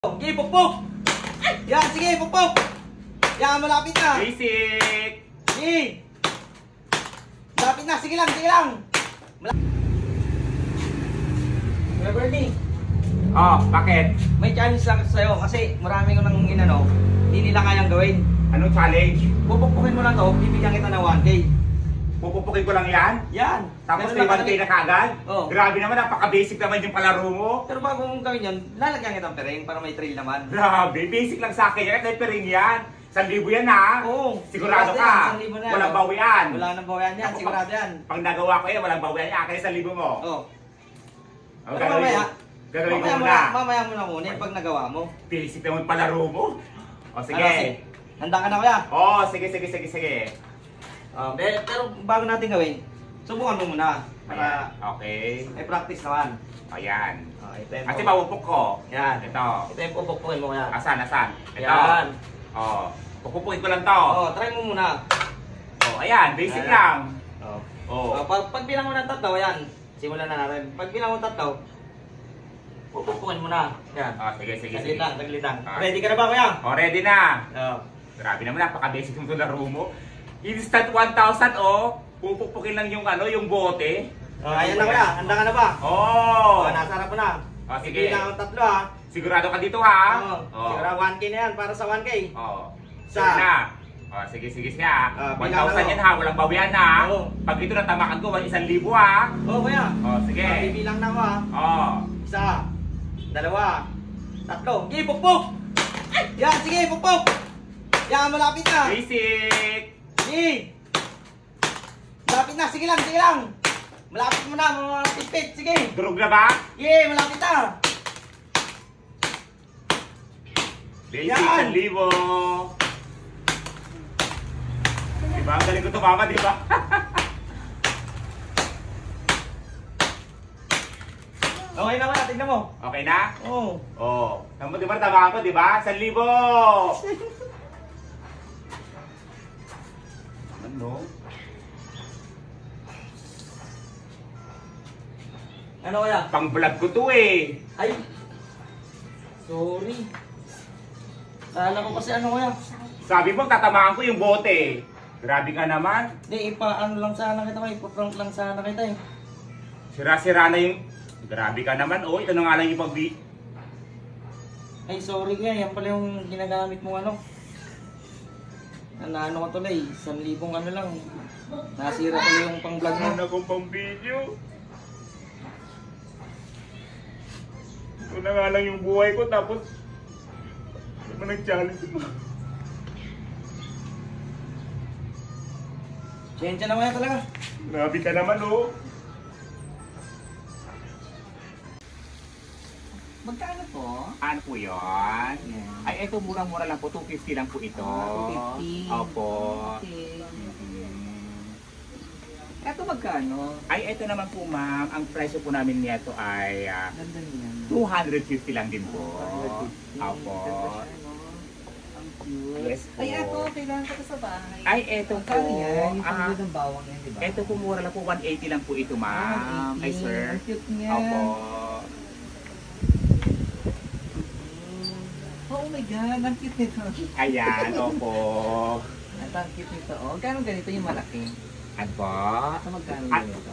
Sige, pukpuk! Yan, sige, pukpuk! Yan, malapit na! Basic! Sige! Malapit na, sige lang, sige lang! Kuya Bernie, Oh, bakit? may challenge lang sa'yo kasi marami ko nang inano, hindi nila kayang gawin. Anong challenge? Pupukpukin mo lang to, bibigyan kita ng 1K. Pupupukin ko lang yan? Yan! Tapos Ganun may lang 1K na kagad? Oo. Grabe naman, napaka-basic naman yung palaro mo. Pero bago mong gawin yun, lalagyan kitang pereng para may trail naman. Grabe, basic lang sa akin yan. Kahit ring yan. 1,000 yan ha. Oo. Sigurado yan, ka. 1,000 na yan. Walang bawian. Wala nang bawian yan, Ako, sigurado yan. Pag nagawa ko yan, walang bawian yan. Kaya 1,000 mo. Oo. Oh, Pero mamaya, gagawin ko mamaya mo na muna yung pag nagawa mo. Basic naman palaro mo. O sige. Handa ka na kuya? Oh, sige. Pero bago natin gawin, subukan mo muna. Para Ayan. Okay. may practice naman. Ayan. Ito yung Kasi mapupuk ko. Yan. Ito. Ito yung pupukpukin mo kuya. Asan? Ito. Yan. Oh. Pupupukin ko lang to. Try mo muna. Oh, ayan. Basic Ayan. lang. Oh. Pag bilang mo ng tatlo, yan. Simulan na natin. Pag bilang mo ng tatlo, pupukpukin mo na. Yan. Oh, sige. Saglit lang. Ah. Ready ka na ba kuya? Oh, ready na. Oo. Grabe naman, napaka-basic yung laro mo. Instant 1,000, oh. Pupukpukin lang yung yung bote. Ayan na kuya. Handa ka na ba? Oh. Nasa harap mo na. Sige. Bilang ang tatlo ha. Sigurado ka dito, ha? Sigurado 1K na yan para sa 1K. Oh. Sa. Sige na. Oh, sige ha. 1,000 yan, ha? Walang bawian, ha? Pag ito natamakan ko, 1,000, ha? Kuya. Oh, sige. Bibilang na ako ha. Oh. 1, 2, 3. Sige, pukpuk! Yan, sige, pukpuk! Yan, malapit na! Basic! Sige! Malapit na, sige lang! Malapit mo na, malapit, sige! Durog na ba? Sige, malapit na! Basic, Yan. 1,000. Diba? Ang galing ko tumama, diba? Okay na kuya, tignan mo. Okay na? Oo. Oh. Tama, diba? Tama ko, diba? 1,000. Ano? Ano kuya? Pang-vlog ko to eh. Ay! Sorry. Kala ko kasi ano kuya? Sabi mo, tatamaan ko yung bote. Grabe ka naman. Hindi, ipa-ano lang sana kita, ipa-prank lang sana kita eh. Sira-sira na yung... Grabe ka naman, oh. Ito na nga lang yung pag-beat. Ay, sorry kuya, yan pala yung ginagamit mo ano. Ano ko tuloy, 1,000 ano lang. Nasira ko yung pang-vlog mo. Ano akong pang-video? Ito na nga lang yung buhay ko, tapos... Ano ba nag-challenge mo? Sensya na kaya talaga. Grabe ka naman, oh. Magkano po? Ano po yun? Yeah. Ay, ito murang-mura lang po. 250 lang po ito. 250. Opo. Okay. Mhm. Eto magkano? Ay, ito naman po, ma'am. Ang presyo po namin nito ay Ganda niyan. 250 lang din po. 250. Opo. Ganda siya, no? Ang cute. Yes po. Ay, eto, kailangan ko to sa bahay. Ay, eto po. Magkano yan? Yung pangod ng bawang yan, di ba? Ito po, mura lang po. 180 lang po ito, ma'am. 180. Ay, sir. Ang cute niya. Opo. Oh my God, ang cute nito. Ayan, opo. Ang cute nito. Oh, gano'ng ganito yung malaki? Ano po? Ito magkano At- ganito?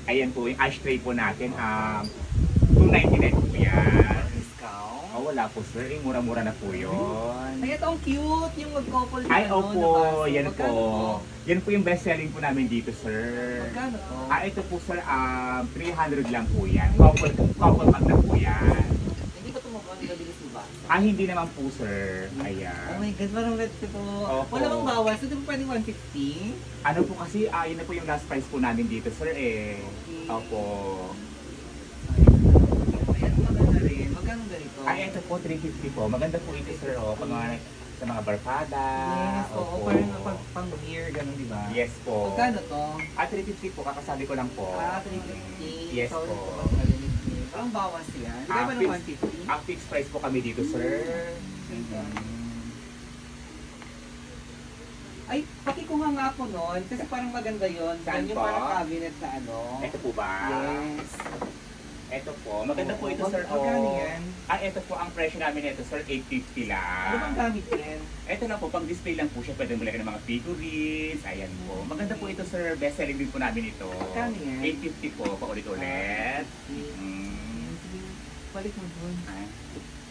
Ayan po, yung ashtray po natin. 299 po yan. Discount? Oh, wala po, sir. Eh, mura-mura na po yun. Ay, ito ang cute. Yung mag-couple Ay, ano, opo. na baso. Yan Magkano po. Yan po yung best selling po namin dito, sir. Magkano to? Ito po, sir. 300 lang po yan. Couple pack na po yan. Hindi ba ito mabilis yung baso? Hindi naman po, sir. Oh Ayan. my God, parang let's ito. Opo. Wala bang bawas? Ito ba pwedeng 150? Ano po kasi, yun na po yung last price po namin dito, sir, eh. Okay. Opo. Ayan, maganda rin. Magkano ganito? Ito po, 350 po. Maganda po ito, sir, oh. Pag mga, sa mga barkada. Yes, oo. Parang pang beer, gano'n, di ba? Yes po. Magkano to? 350 po, kakasabi ko lang po. 350. Yes Sorry po. marinig niyo. Parang bawas yan. Di ba ba ng 150? Ang fixed price po kami dito, sir. Ay, pakikuha nga ako nun. Kasi parang maganda yun. Saan Yan yung po? parang cabinet na ano. Ito po ba? Yes. Ito po, maganda po ito, sir. Magkano yan? Ito po, ang presyo namin ito, sir, 850 lang. Ano bang gamit yan? Ito lang po, pang display lang po siya. Pwede mo lagyan ng mga figurines. Ayan po. Maganda po ito, sir. Best selling din po namin ito. Magkano yan? 850 po, paulit-ulit. Sige, balik mo dun. Ay.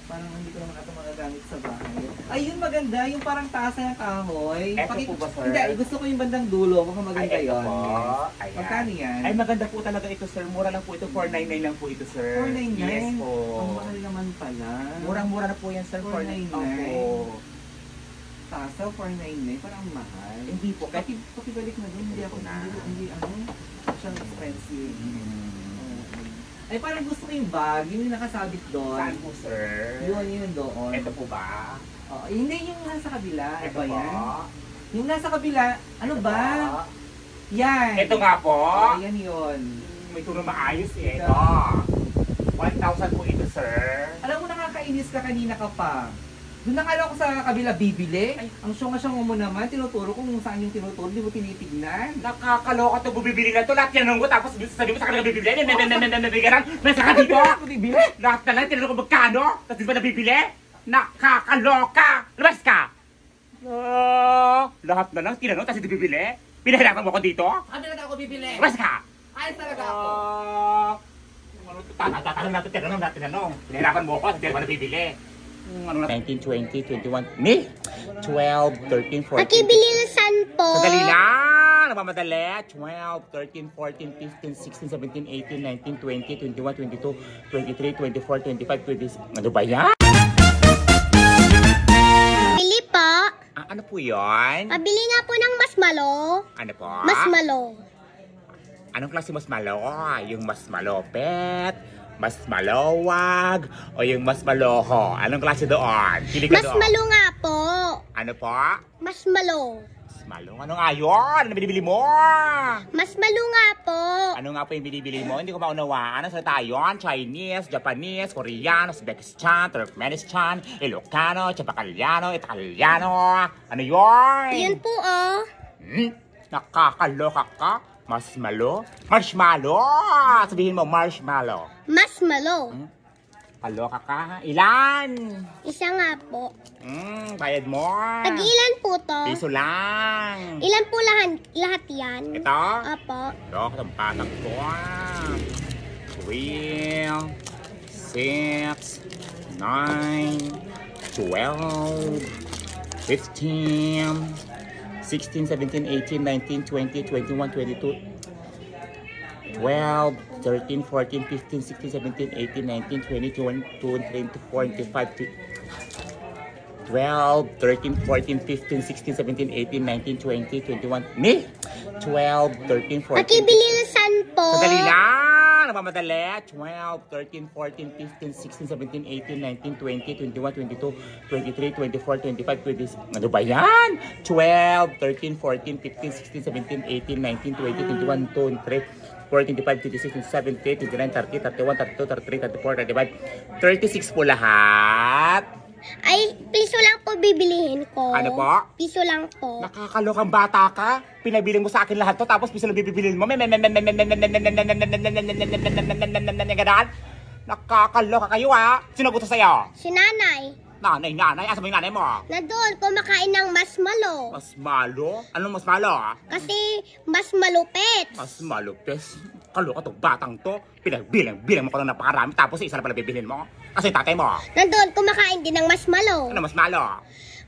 Parang hindi ko naman ito magagamit sa bahay. Ayun, maganda. Yung parang taas ng kahoy. Eto po ba, sir? Hindi, gusto ko yung bandang dulo. Baka maganda Ito yun. po. Yes. Ayan. Magkano yan? Ay, maganda po talaga ito, sir. Mura lang po ito. 499 lang po ito, sir. 499? Yes po. Ang mahal naman pala. Murang-mura na po yan, sir. 499. Opo. Tasa, 499. Parang mahal. Hindi po. Pakibalik na dun. Hindi ako na. Hindi siyang expensive. Mm. Ay, parang gusto ko yung bag. Yung nakasabit doon. Saan po, sir? Yun doon. Ito po ba? Oh, hindi yung nasa kabila. Ano Ito ba po. yan? Yung nasa kabila, ano Ito ba? po. Yan. Ito nga po. Oh, yan yun. May tuno maayos eh. Ito. 1,000 po ito, sir. Alam mo, nakakainis ka kanina ka pa. Doon nakala ko sa kabila bibili. Ay, ang syonga-syonga mo naman, tinuturo kung saan yung tinuturo, di mo tinitignan. Nakakaloka to, bubibili na to. Lahat yan ko, tapos sabi mo sa kanila bibili. May saka dito. Ako bibili. Lahat na lang, tinanong ko magkano. Tapos di ba nabibili? Nakakaloka. Labas ka. Lahat na lang, tinanong, tapos di bibili. Pinahirapan mo ako dito. Ano talaga ako bibili? Labas ka. Ayos talaga ako. Tatanong natin, Pinahirapan mo ako, hindi ba nabibili? 19, 20, 21, ni? 12, 13, 14. Pakibili ng sampo. Sandali lang! Namamadali. 12, 13, 14, 15, 16, 17, 18, 19, 20, 21, 22, 23, 24, 25, 26. Ano ba yan? Bili po. Ano po yun? Pabili nga po ng masmalo. Ano po? Masmalo. Anong klase mas malo? Yung mas malopet? Mas malawag? O yung mas maloho? Anong klase doon? Pili ka doon. Masmalo nga po. Ano po? Masmalo. Mas malo? Ano nga yun? Ano binibili mo? Masmalo nga po. Ano nga po yung binibili mo? Hindi ko maunawaan. Ano salita yun? Chinese, Japanese, Korean, Uzbekistan, Turkmenistan, Ilocano, Chabacaliano, Italiano. Ano yun? Yun po oh. Nakakaloka ka? Marshmallow? Marshmallow! Sabihin mo, marshmallow. Masmalo. Kaloka ka? Ilan? Isa nga po. Bayad mo. Tag-ilan po to? Piso lang. Ilan po lahat yan? Ito? Apo. Lok, ang patang ko. 12, 6, 9, 12, 15, 16, 17, 18, 19, 20, 21, 22, 12, 13, 14, 15, 16, 17, 18, 19, 20, 21, 22, 23, 24, 25, 12, 13, 14, 15, 16, 17, 18, 19, 20, 21, ni? 12, 13, 14, Pakibili ng sampo. Sandali lang! Namamadali. 12, 13, 14, 15, 16, 17, 18, 19, 20, 21, 22, 23, 24, 25, 26. Ano ba yan? 12, 13, 14, 15, 16, 17, 18, 19, 20, 21, 23, 24, 25, 26, 27, 29, 30, 31, 32, 33, 34, 35, 36 po lahat. Ay, piso lang po bibilihin ko. Ano po? Piso lang po. Nakakalokang bata ka. Pinabili mo sa akin lahat to tapos piso lang bibilin mo. Nakakaloka kayo ha. Sino gusto sa'yo? Si nanay. Nanay. Asa mo yung nanay mo? Nandoon kumakain ng masmalo. Mas malo? Anong mas malo ha? Kasi mas malupit. Mas malupes. Kaloka tong batang to. Bilang mo ko ng napakarami tapos isa na pala bibilin mo. Kasi tatay mo. Nandoon kumakain din ng masmalo. Ano mas malo?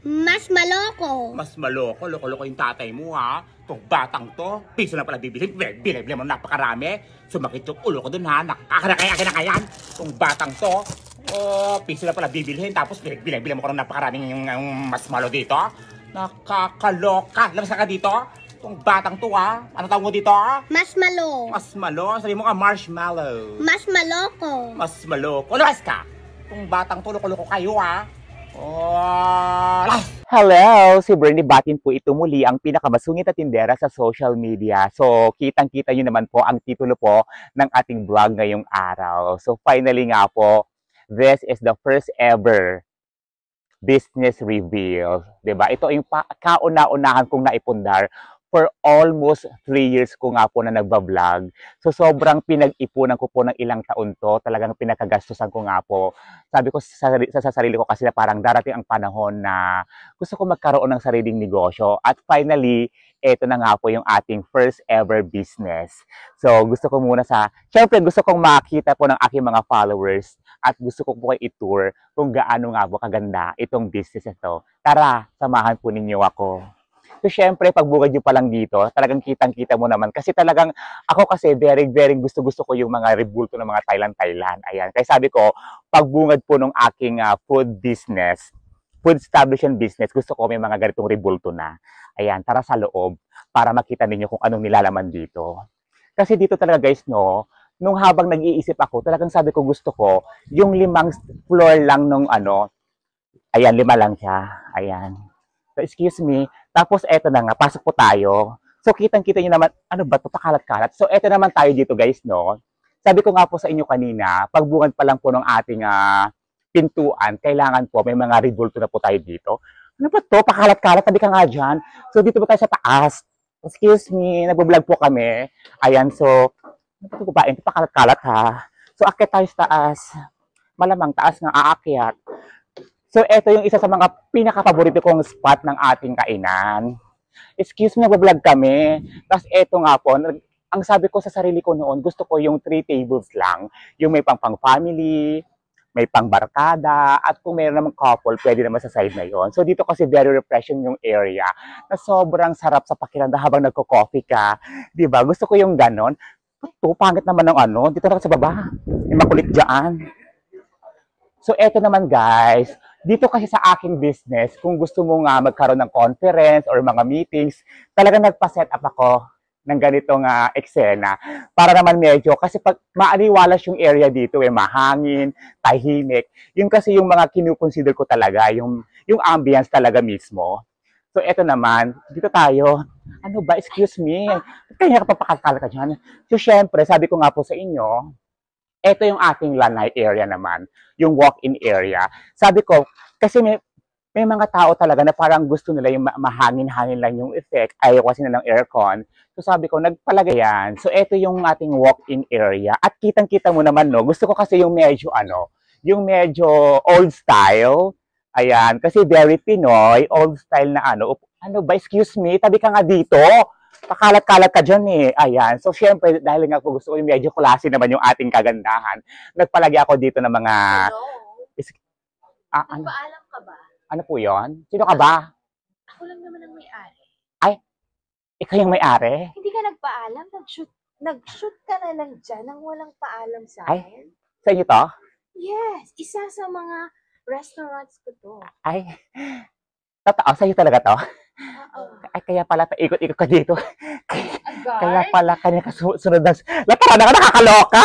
Mas maloko. Mas maloko. Loko-loko yung tatay mo ha. Tong batang to. Piso na pala bibilin. Bilang mo ng napakarami. Sumakit yung ulo ko dun ha. Nakakaya. Tong batang to. Oh, piso na pala bibilhin. Tapos bilang mo ko ng napakaraming yung mas malo dito. Nakakaloka. Labas ka dito. Itong batang to ha. Ano tawag mo dito ha? Masmalo. Mas malo. Sabi mo ka marshmallow. Mas maloko. Mas maloko. Labas ka. Itong batang to. Loko-loko kayo ha. Oh, hello! Si Bernie Batin po ito muli ang pinakamasungit na tindera sa social media. So, kitang-kita nyo naman po ang titulo po ng ating vlog ngayong araw. So, finally nga po, this is the first ever business reveal. Diba? Ito yung kauna-unahan kong naipundar for almost 3 years ko nga po na nagbablog. So sobrang pinag-ipunan ko po ng ilang taon to. Talagang pinakagastusan ko nga po. Sabi ko sa sarili ko kasi na parang darating ang panahon na gusto ko magkaroon ng sariling negosyo. At finally, ito na nga po yung ating first ever business. So gusto ko muna syempre gusto kong makita po ng aking mga followers at gusto ko po i-tour kung gaano nga po kaganda itong business na to. Tara, samahan po ninyo ako. So, syempre, pagbukad nyo pa lang dito, talagang kitang-kita mo naman. Kasi talagang, ako kasi, very, very gusto ko yung mga rebulto ng mga Thailand. Ayan. Kaya sabi ko, pagbungad po ng aking food establishment business, gusto ko may mga ganitong rebulto na. Ayan, tara sa loob para makita ninyo kung anong nilalaman dito. Kasi dito talaga, guys, no, nung habang nag-iisip ako, talagang sabi ko gusto ko, yung 5 floor lang nung ayan, 5 lang siya. Ayan. So, excuse me. Tapos, eto na nga, pasok po tayo. So, kitang-kita nyo naman, ano ba ito, pakalat-kalat. So, eto naman tayo dito, guys, no? Sabi ko nga po sa inyo kanina, pagbungad pa lang po ng ating pintuan, kailangan po, may mga rebulto na po tayo dito. Ano ba ito, pakalat-kalat, tabi ka nga dyan. So, dito po tayo sa taas. Excuse me, nagbablog po kami. Ayan, so, ano ba ito ba? Ito pakalat-kalat, ha? So, akit tayo sa taas. Malamang taas nga aakyat. So, ito yung isa sa mga pinaka-paborito kong spot ng ating kainan. Excuse me, nagbablog kami. Tapos, ito nga po, ang sabi ko sa sarili ko noon, gusto ko yung 3 tables lang. Yung may pang-family, may pang-barkada, at kung mayroon namang couple, pwede naman sa side na yon. So, dito kasi very refreshing yung area na sobrang sarap sa pakiramdam habang nagko-coffee ka. Diba? Gusto ko yung ganon. Ito, pangit naman ng dito na sa baba. May makulit dyan. So, eto naman guys, dito kasi sa aking business, kung gusto mo nga magkaroon ng conference or mga meetings, talagang nagpa-set up ako ng ganitong eksena. Para naman medyo, kasi pag maaliwalas yung area dito, mahangin, tahimik. Yun kasi yung mga kinukonsider ko talaga, yung ambience talaga mismo. So, eto naman, dito tayo. Ano ba? Excuse me. Kaya ka papakakala ka dyan. So, syempre, sabi ko nga po sa inyo, ito yung ating lanai area naman, yung walk-in area. Sabi ko, kasi may mga tao talaga na parang gusto nila yung mahangin-hangin lang yung effect, ayaw kasi na ng aircon. So sabi ko, nagpalagay yan. So ito yung ating walk-in area. At kitang-kita mo naman, no, gusto ko kasi yung medyo, yung medyo old style. Ayan, kasi very Pinoy, old style na ano ba, excuse me, tabi ka nga dito. Pakalat-kalat ka dyan eh. Ayan. So, syempre, dahil nga po gusto ko yung medyo klase naman yung ating kagandahan, nagpalagay ako dito ng mga... Hello? Nagpaalam ka ba? Ano po yon? Sino ka ba? Ako lang naman ang may-ari. Ay, ikaw yung may-ari? Hindi ka nagpaalam? Nag-shoot ka na lang dyan nang walang paalam sa Ay. akin? Sa inyo to? Yes. Isa sa mga restaurants ko to. Ay, totoo, sa'yo talaga to? Oo. Ay, kaya pala, ikot-ikot ka dito. Agad? Kaya pala, kanya kasunod na... Latara na ka, nakakaloka!